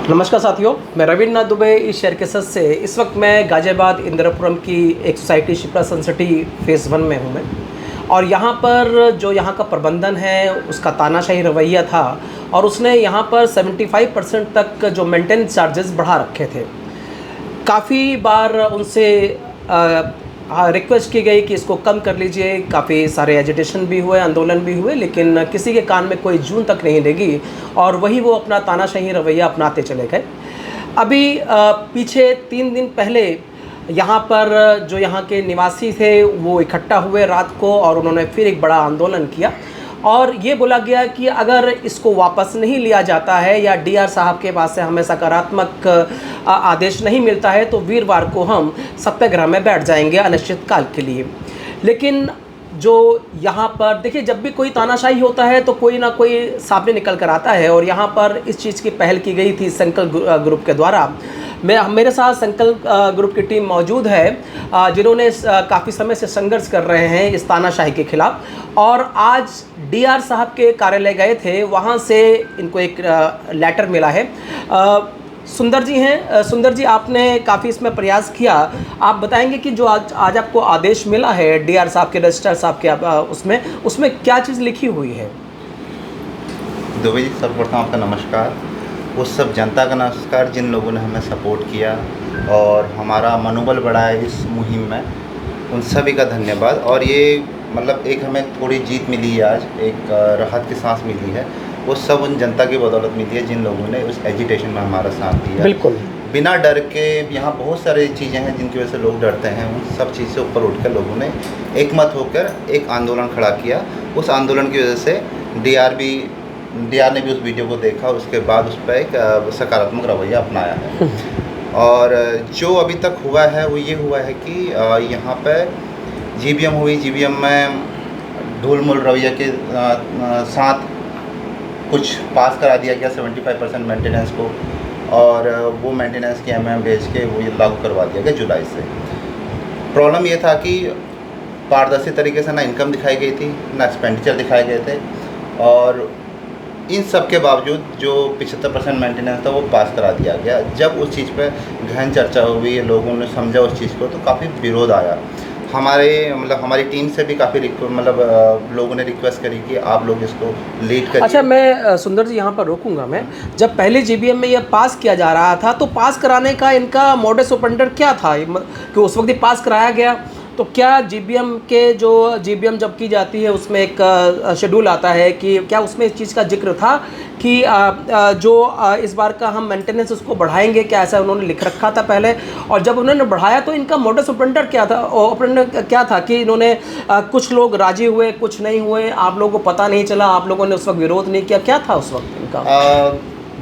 नमस्कार साथियों, मैं रविन्द्रनाथ दुबे इस शहर के सद से इस वक्त मैं गाजियाबाद इंदिरापुरम की एक सोसाइटी शिप्रा सनसिटी फेज़ 1 में हूँ मैं। और यहाँ पर जो यहाँ का प्रबंधन है उसका तानाशाही रवैया था और उसने यहाँ पर 75% तक जो मेंटेनेंस चार्जेस बढ़ा रखे थे। काफ़ी बार उनसे रिक्वेस्ट की गई कि इसको कम कर लीजिए, काफ़ी सारे एजिटेशन भी हुए, आंदोलन भी हुए, लेकिन किसी के कान में कोई जून तक नहीं लगी और वही वो अपना तानाशाही रवैया अपनाते चले गए। अभी पीछे 3 दिन पहले यहाँ पर जो यहाँ के निवासी थे वो इकट्ठा हुए रात को और उन्होंने फिर एक बड़ा आंदोलन किया और ये बोला गया कि अगर इसको वापस नहीं लिया जाता है या डीआर साहब के पास से हमें सकारात्मक आदेश नहीं मिलता है तो वीरवार को हम सत्याग्रह में बैठ जाएंगे अनिश्चितकाल के लिए। लेकिन जो यहाँ पर देखिए, जब भी कोई तानाशाही होता है तो कोई ना कोई सामने निकल कर आता है और यहाँ पर इस चीज़ की पहल की गई थी संकल्प ग्रुप के द्वारा। मेरे साथ संकल्प ग्रुप की टीम मौजूद है जिन्होंने काफ़ी समय से संघर्ष कर रहे हैं इस तानाशाही के खिलाफ और आज डीआर साहब के कार्यालय गए थे, वहाँ से इनको एक लेटर मिला है। सुंदर जी हैं, सुंदर जी आपने काफ़ी इसमें प्रयास किया, आप बताएंगे कि जो आज आपको आदेश मिला है डीआर साहब के रजिस्ट्रार साहब के उसमें क्या चीज़ लिखी हुई है? दुबे जी, सर्वप्रथम आपका नमस्कार। उस सब जनता का नमस्कार जिन लोगों ने हमें सपोर्ट किया और हमारा मनोबल बढ़ाया इस मुहिम में, उन सभी का धन्यवाद। और ये मतलब एक हमें थोड़ी जीत मिली है, आज एक राहत की सांस मिली है, वो सब उन जनता की बदौलत मिली है जिन लोगों ने उस एजिटेशन में हमारा साथ दिया। बिल्कुल बिना डर के। यहाँ बहुत सारी चीज़ें हैं जिनकी वजह से लोग डरते हैं, उन सब चीज़ से ऊपर उठकर लोगों ने एकमत होकर एक आंदोलन खड़ा किया। उस आंदोलन की वजह से डीआर ने भी उस वीडियो को देखा और उसके बाद उस पर एक सकारात्मक रवैया अपनाया है। और जो अभी तक हुआ है वो ये हुआ है कि यहाँ पर जीबीएम हुई, जीबीएम में ढूलमुल रवैया के साथ कुछ पास करा दिया गया 75% मेंटेनेंस को, और वो मेंटेनेंस की एमएम भेज के वो ये लागू करवा दिया गया जुलाई से। प्रॉब्लम ये था कि पारदर्शी तरीके से ना इनकम दिखाई गई थी, ना एक्सपेंडिचर दिखाए गए थे, और इन सब के बावजूद जो 75% मेंटेनेंस था वो पास करा दिया गया। जब उस चीज़ पे गहन चर्चा हुई, लोगों ने समझा उस चीज़ को, तो काफ़ी विरोध आया। हमारी टीम से भी काफ़ी लोगों ने रिक्वेस्ट करी कि आप लोग इसको लीड करिए। अच्छा, मैं सुंदर जी यहाँ पर रोकूंगा। मैं जब पहले जीबीएम में ये पास किया जा रहा था तो पास कराने का इनका मोडस ऑपरेंडी क्या था कि उस वक्त ही पास कराया गया? तो क्या जीबीएम जब की जाती है उसमें एक शेड्यूल आता है कि क्या उसमें इस चीज़ का जिक्र था कि इस बार का हम मेंटेनेंस उसको बढ़ाएंगे? क्या ऐसा उन्होंने लिख रखा था पहले? और जब उन्होंने बढ़ाया तो इनका मोडस ऑपरेंडी क्या था कि इन्होंने कुछ लोग राजी हुए, कुछ नहीं हुए, आप लोगों को पता नहीं चला, आप लोगों ने उस वक्त विरोध नहीं किया? क्या था उस वक्त इनका?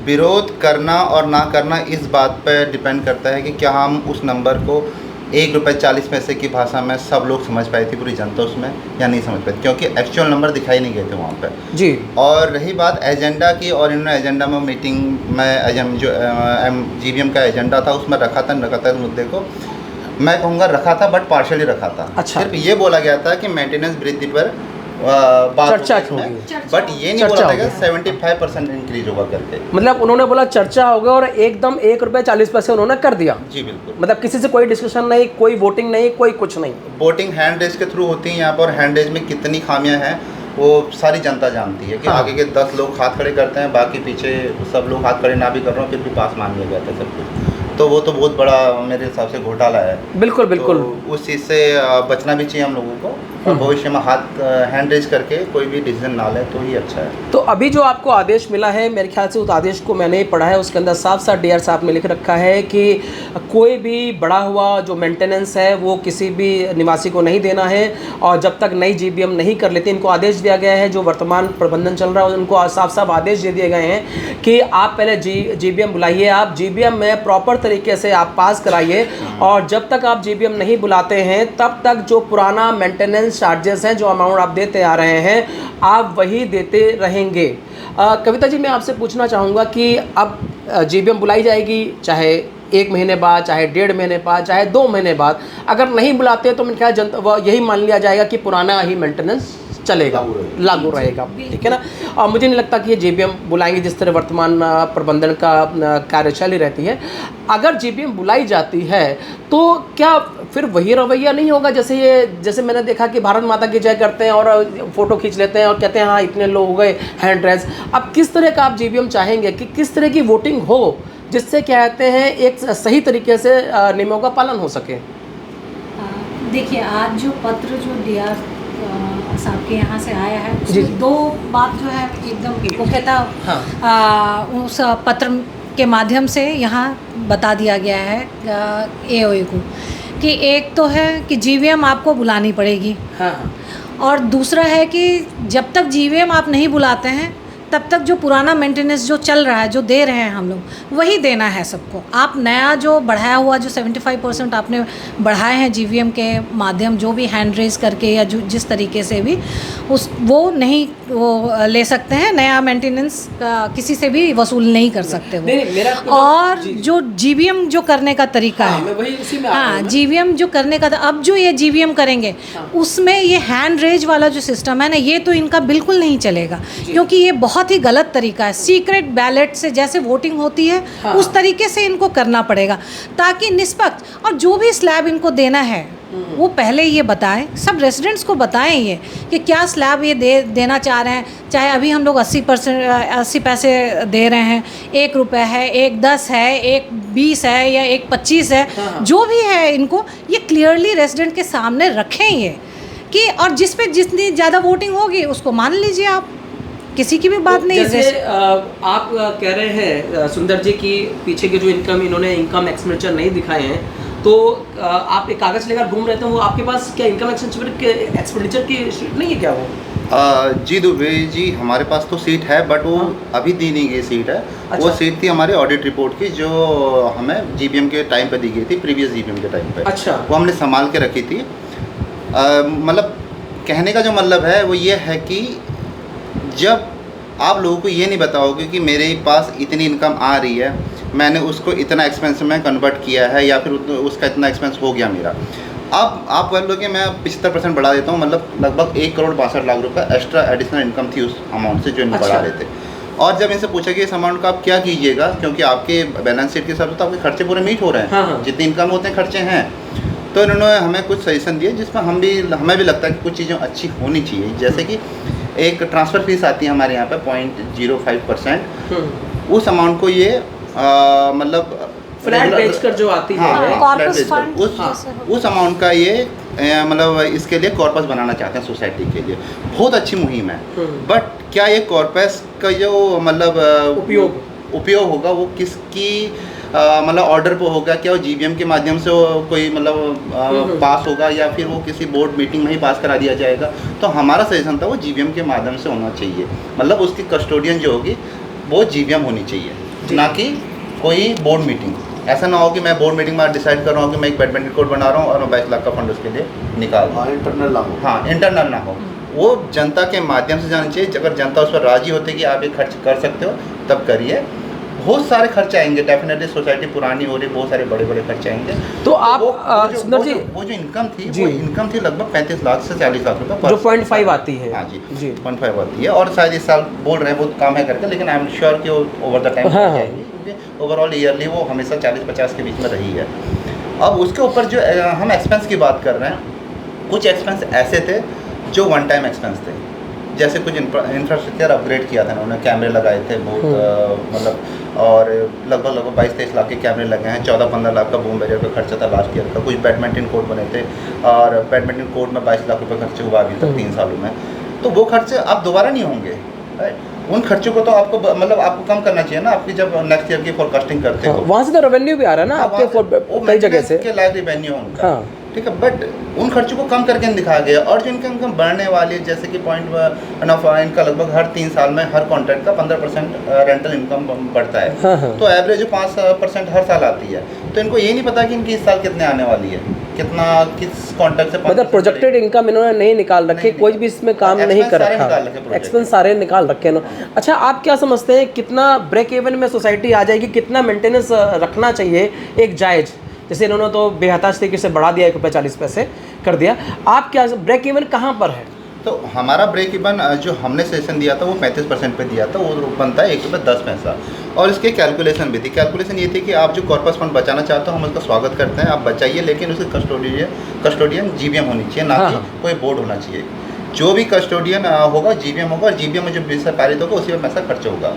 विरोध करना और ना करना इस बात पर डिपेंड करता है कि क्या हम उस नंबर को ₹1.40 की भाषा में सब लोग समझ पाई थी, पूरी जनता उसमें, या नहीं समझ पाई, क्योंकि एक्चुअल नंबर दिखाई नहीं गए थे वहाँ पर जी। और रही बात एजेंडा की, और इन्होंने एजेंडा में मीटिंग में जो जीबीएम का एजेंडा था उसमें रखा था इस मुद्दे को, मैं कहूँगा रखा था, बट पार्शली रखा था। अच्छा। सिर्फ ये बोला गया था कि मेंटेनेंस वृद्धि पर चर्चा होगी, बट ये नहीं बोला था 75% इंक्रीज होगा करके। मतलब उन्होंने बोला चर्चा होगा और एकदम ₹1.40 उन्होंने कर दिया। जी बिल्कुल। मतलब किसी से कोई डिस्कशन नहीं, कोई वोटिंग नहीं, कोई कुछ नहीं। वोटिंग हैंड रेज के थ्रू होती है यहाँ पर। हैंड रेज में कितनी खामियां हैं वो सारी जनता जानती है कि हाँ। आगे के 10 लोग हाथ खड़े करते हैं, बाकी पीछे सब लोग हाथ खड़े ना भी कर रहे हो फिर भी पास मान लिया जाता है सब कुछ। तो वो तो बहुत बड़ा मेरे हिसाब से घोटाला है। बिल्कुल बिल्कुल। तो उस चीज़ से बचना भी चाहिए हम लोगों को, और भविष्य में हाथ हैंड रेज करके कोई भी डिसीजन ना ले तो ही अच्छा है। तो अभी जो आपको आदेश मिला है, मेरे ख्याल से उस आदेश को मैंने पढ़ा है, उसके अंदर साफ साफ डीआर साहब ने लिख रखा है कि कोई भी बढ़ा हुआ जो मेंटेनेंस है वो किसी भी निवासी को नहीं देना है, और जब तक नई जीबीएम नहीं कर लेती, इनको आदेश दिया गया है, जो वर्तमान प्रबंधन चल रहा है उनको साफ साफ आदेश दे दिए गए हैं कि आप पहले जीबीएम बुलाइए, आप जीबीएम में प्रॉपर तरीके से आप पास कराइए, और जब तक आप जीबीएम नहीं बुलाते हैं तब तक जो पुराना मेंटेनेंस चार्जेस हैं, जो अमाउंट आप देते आ रहे हैं, आप वही देते रहेंगे। कविता जी, मैं आपसे पूछना चाहूँगा कि अब जीबीएम बुलाई जाएगी, चाहे 1 महीने बाद, चाहे 1.5 महीने बाद, चाहे 2 महीने बाद, अगर नहीं बुलाते तो मेरे ख्याल जनता यही मान लिया जाएगा कि पुराना ही मेंटेनेंस चलेगा, लागू रहेगा, ठीक है ना। और मुझे नहीं लगता कि ये जेबीएम बुलाएंगे, जिस तरह वर्तमान प्रबंधन का कार्यशैली रहती है। अगर जेबीएम बुलाई जाती है तो क्या फिर वही रवैया नहीं होगा जैसे मैंने देखा कि भारत माता की जय करते हैं और फोटो खींच लेते हैं और कहते हैं हाँ इतने लोग हो गए हैंड रेज। अब किस तरह का आप जेबीएम चाहेंगे कि किस तरह की वोटिंग हो जिससे क्या कहते हैं एक सही तरीके से नियमों का पालन हो सके? देखिए, आज जो पत्र जो डीआर साहब के यहाँ से आया है जी। उसमें दो बात जो है एकदम मुख्यतः हाँ। उस पत्र के माध्यम से यहाँ बता दिया गया है एओए को कि एक तो है कि जीवीएम आपको बुलानी पड़ेगी, हाँ। और दूसरा है कि जब तक जीवीएम आप नहीं बुलाते हैं तब तक जो पुराना मेंटेनेंस जो चल रहा है, जो दे रहे हैं हम लोग, वही देना है सबको। आप नया जो बढ़ाया हुआ जो 75% आपने बढ़ाए हैं जीवीएम के माध्यम, जो भी हैंड रेज करके या जो जिस तरीके से भी वो नहीं वो ले सकते हैं, नया मेंटेनेंस किसी से भी वसूल नहीं कर सकते वो। नहीं, मेरा और जो जीवीएम जो करने का तरीका हाँ, है, मैं वही उसी में आ रहा हूँ मैं। जीवीएम जो करने का, अब जो ये जीवीएम करेंगे उसमें ये हैंड रेज वाला जो सिस्टम है ना, ये तो इनका बिल्कुल नहीं चलेगा, क्योंकि ये बहुत ही गलत तरीका है। सीक्रेट बैलेट से जैसे वोटिंग होती है उस तरीके से इनको करना पड़ेगा, ताकि निष्पक्ष, और जो भी स्लैब इनको देना है वो पहले ये बताएं, सब रेजिडेंट्स को बताएं ये कि क्या स्लैब ये देना चाह रहे हैं। चाहे अभी हम लोग 80 पैसे दे रहे हैं, 1 रुपये है, 1 10 है, 1 20 है या 1 25 है, जो भी है इनको ये क्लियरली रेजिडेंट के सामने रखें ये कि, और जिस पे जितनी ज़्यादा वोटिंग होगी उसको मान लीजिए आप, किसी की भी बात नहीं है। जैसे आप कह रहे हैं सुंदर जी की पीछे के जो इन्होंने इनकम एक्सपेंडिचर नहीं दिखाए हैं, तो आप एक कागज़ लेकर घूम रहे थे, वो आपके पास क्या इनकम एक्सपेंडिचर की शीट नहीं है क्या वो? जी दुबे जी, हमारे पास तो सीट है, बट वो अभी दी नहीं गई सीट है। अच्छा। वो सीट थी हमारे ऑडिट रिपोर्ट की, जो हमें जीबीएम के टाइम पे दी गई थी, प्रीवियस जीबीएम के टाइम पे। अच्छा। वो हमने संभाल के रखी थी। मतलब कहने का जो मतलब है वो ये है कि जब आप लोगों को ये नहीं बताओगे कि मेरे पास इतनी इनकम आ रही है, मैंने उसको इतना एक्सपेंस में कन्वर्ट किया है या फिर उसका इतना एक्सपेंस हो गया मेरा, अब आप कह लो कि मैं 75% बढ़ा देता हूँ, मतलब लगभग 1,62,00,000 रुपये एक्स्ट्रा एडिशनल इनकम थी उस अमाउंट से जो इनको बढ़ा रहे थे। और जब इनसे पूछा कि इस अमाउंट का आप क्या कीजिएगा, क्योंकि आपके बैलेंस शीट के हिसाब से तो आपके खर्चे पूरे मीट हो रहे हैं, हाँ। जितनी इनकम होते हैं खर्चे हैं, तो इन्होंने हमें कुछ सजेशन दिए जिसमें हमें भी लगता है कि कुछ चीज़ें अच्छी होनी चाहिए। जैसे कि एक ट्रांसफ़र फीस आती है हमारे यहाँ पे 0.05%, उस अमाउंट को ये मतलब फ्लैट बेचकर जो आती है, कॉर्पस फंड उस अमाउंट का ये मतलब इसके लिए कॉर्पस बनाना चाहते हैं सोसाइटी के लिए। बहुत अच्छी मुहिम है, बट क्या ये कॉर्पस का जो मतलब उपयोग होगा वो किसकी मतलब ऑर्डर पे होगा? क्या वो जीबीएम के माध्यम से कोई मतलब पास होगा या फिर वो किसी बोर्ड मीटिंग में ही पास करा दिया जाएगा? तो हमारा सजेशन था वो जीबीएम के माध्यम से होना चाहिए, मतलब उसकी कस्टोडियन जो होगी वो जीबीएम होनी चाहिए, ना कि कोई बोर्ड मीटिंग। ऐसा ना हो कि मैं बोर्ड मीटिंग में डिसाइड कर रहा हूँ कि मैं एक बैडमिंटन कोर्ट बना रहा हूँ और मैं 22 लाख का फंड उसके लिए निकाल रहा हूँ। इंटरनल ना हो। हाँ, इंटरनल ना हो, वो जनता के माध्यम से जाना चाहिए। अगर जनता उस पर राजी होती है कि आप ये खर्च कर सकते हो तब करिए। बहुत सारे खर्च आएंगे, डेफिनेटली सोसाइटी पुरानी हो रही, बहुत सारे बड़े बड़े खर्च आएंगे। तो आप सुंदर जी, वो जो इनकम थी वो इनकम थी लगभग 35 लाख से 40 लाख रुपये, जो 0.5 आती है। हाँ जी 0.5 आती है, और शायद इस साल बोल रहे हैं बहुत कम है करके, लेकिन आई एम श्योर कि वो ओवर द टाइम हो जाएगी, क्योंकि ओवरऑल ईयरली वो हमेशा 40-50 के बीच में रही है। अब उसके ऊपर जो हम एक्सपेंस की बात कर रहे हैं, कुछ एक्सपेंस ऐसे थे जो वन टाइम एक्सपेंस थे। जैसे कुछ इंफ्रास्ट्रक्चर अपग्रेड किया था उन्होंने, कैमरे लगाए थे बहुत मतलब, और लगभग 22-23 लाख के कैमरे लगे हैं। 14-15 लाख का बूम बैरियर का खर्चा था लास्ट ईयर का। कुछ बैडमिंटन कोर्ट बने थे और बैडमिंटन कोर्ट में 22 लाख रुपये खर्चे हुआ अभी तक 3 सालों में। तो वो खर्चे अब दोबारा नहीं होंगे, राइट। उन खर्चों को तो आपको मतलब आपको कम करना चाहिए ना, आपकी जब नेक्स्ट ईयर की फोरकास्टिंग करते हो। वहाँ से तो रेवेन्यू भी आ रहा है ना आपके कई जगह से, के लायक रेवेन्यू होगा, ठीक है। बट उन खर्चों को कम करके दिखाया गया, और जो इनकी इनकम बढ़ने वाली है, जैसे कि इनका लगभग हर 3 साल में हर कॉन्ट्रैक्ट का 15% रेंटल इनकम बढ़ता है। तो एवरेज 5% हर साल आती है। तो इनको ये नहीं पता कि इनकी इस साल कितने आने वाली है, कितना किस कॉन्ट्रैक्ट से, मतलब प्रोजेक्टेड इनकम इन्होंने नहीं निकाल रखे, कोई भी इसमें काम नहीं कर रखा, एक्सपेंस सारे निकाल रखे हैं। अच्छा, आप क्या समझते हैं कितना ब्रेक इवन में सोसाइटी आ जाएगी, कितना मेंटेनेंस रखना चाहिए एक जायज़? जैसे इन्होंने तो बेहताश तरीके से बढ़ा दिया, 1 रुपये 40 पैसे कर दिया, आप क्या ब्रेक इवन कहाँ पर है? तो हमारा ब्रेक इवन जो हमने सेशन दिया था वो 35% पे दिया था, वो बनता है 1 रुपये 10 पैसा। और इसकी कैलकुलेशन भी थी। कैलकुलेशन ये थी कि आप जो कॉर्पस फंड बचाना चाहते हो हम उसका स्वागत करते हैं, आप बचाइए, लेकिन उसकी कस्टोडियन GBM होनी चाहिए, ना कि कोई बोर्ड होना चाहिए। जो भी कस्टोडियन होगा GBM होगा, और GBM में जो पैसा पारित होगा उसी में पैसा खर्च होगा।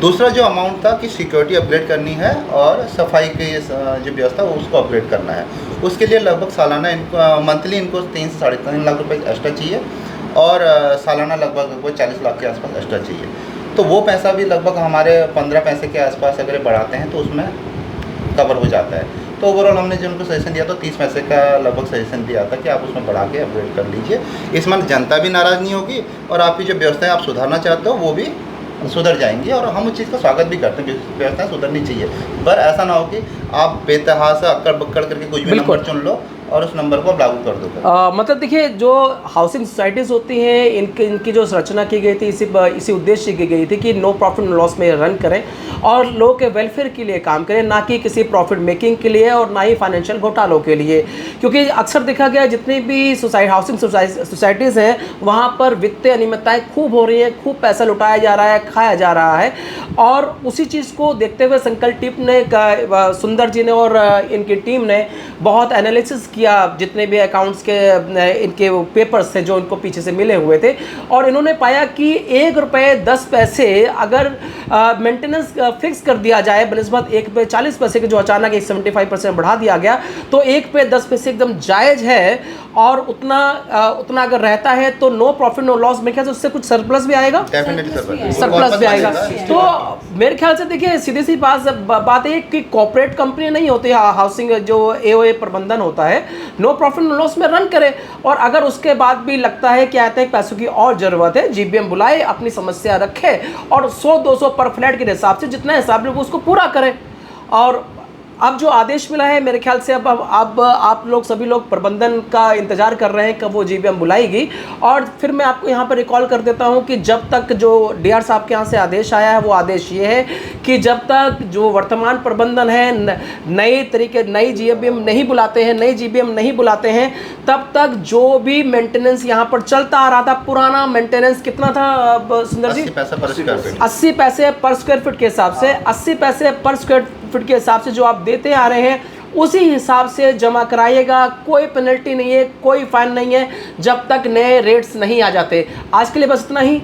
दूसरा जो अमाउंट था कि सिक्योरिटी अपग्रेड करनी है और सफाई की जो व्यवस्था उसको अपग्रेड करना है, उसके लिए लगभग सालाना इनको मंथली इनको 3 से 3.5 लाख रुपए एक्स्ट्रा चाहिए, और सालाना लगभग वो 40 लाख के आसपास एक्स्ट्रा चाहिए। तो वो पैसा भी लगभग हमारे 15 पैसे के आसपास अगर बढ़ाते हैं तो उसमें कवर हो जाता है। तो ओवरऑल हमने जो उनको सजेशन दिया तो 30 पैसे का लगभग सजेशन दिया था कि आप उसमें बढ़ा के अपग्रेड कर लीजिए। इसमें जनता भी नाराज़ नहीं होगी और आपकी जो व्यवस्थाएं आप सुधारना चाहते हो वो भी सुधर जाएंगी, और हम उस चीज़ का स्वागत भी करते हैं। व्यवस्थाएं सुधरनी चाहिए, पर ऐसा ना हो कि आप बेतहासा अक्कड़ बक्कड़ करके कुछ भी नंबर चुन लो और उस नंबर को आप लागू कर दो। मतलब देखिए, जो हाउसिंग सोसाइटीज़ होती हैं इनकी जो संरचना की गई थी इसी उद्देश्य की गई थी कि नो प्रॉफिट नो लॉस में रन करें और लोगों के वेलफेयर के लिए काम करें, ना कि किसी प्रॉफिट मेकिंग के लिए और ना ही फाइनेंशियल घोटालों के लिए। क्योंकि अक्सर देखा गया जितनी भी हाउसिंग सोसाइटीज़ हैं वहाँ पर वित्तीय अनियमितताएँ खूब हो रही हैं, खूब पैसा लुटाया जा रहा है, खाया जा रहा है। और उसी चीज़ को देखते हुए संकल्प टीम ने, सुंदर जी ने और इनकी टीम ने बहुत एनालिसिस किया, जितने भी अकाउंट्स के इनके पेपर्स थे जो इनको पीछे से मिले हुए थे, और इन्होंने पाया कि 1 रुपये 10 पैसे अगर मेंटेनेंस फिक्स कर दिया जाए बनिस्बत 1 रुपये 40 पैसे के जो अचानक 75% बढ़ा दिया गया, तो 1 रुपये 10 पैसे एकदम जायज़ है। और उतना अगर रहता है तो नो प्रॉफिट नो लॉस, मेरे ख्याल से उससे कुछ सरप्लस भी आएगा, सरप्लस भी आएगा। तो मेरे ख्याल से देखिए सीधी सी बात है कि कॉर्पोरेट कंपनी नहीं होती हाउसिंग जो AOA प्रबंधन होता है, नो प्रॉफिट नो लॉस में रन करे। और अगर उसके बाद भी लगता है कि आते हैं पैसों की और ज़रूरत है, GBM बुलाए, अपनी समस्या रखे और 100-200 पर फ्लैट के हिसाब से जितना हिसाब लगे उसको पूरा करें। और अब जो आदेश मिला है मेरे ख्याल से अब आप लोग सभी लोग प्रबंधन का इंतज़ार कर रहे हैं कब वो GBM बुलाएगी। और फिर मैं आपको यहाँ पर रिकॉल कर देता हूँ कि जब तक जो DR साहब के यहाँ से आदेश आया है वो आदेश ये है कि जब तक जो वर्तमान प्रबंधन है नई GBM नहीं बुलाते हैं, नई GBM नहीं बुलाते हैं, तब तक जो भी मेंटेनेंस यहाँ पर चलता आ रहा था, पुराना मेंटेनेंस कितना था सुंदर जी? 80 पैसे पर स्क्वायर फीट के हिसाब से, 80 पैसे पर स्क्वायर फीट के हिसाब से जो आप देते आ रहे हैं उसी हिसाब से जमा कराइएगा। कोई पेनल्टी नहीं है, कोई फाइन नहीं है जब तक नए रेट्स नहीं आ जाते। आज के लिए बस इतना ही।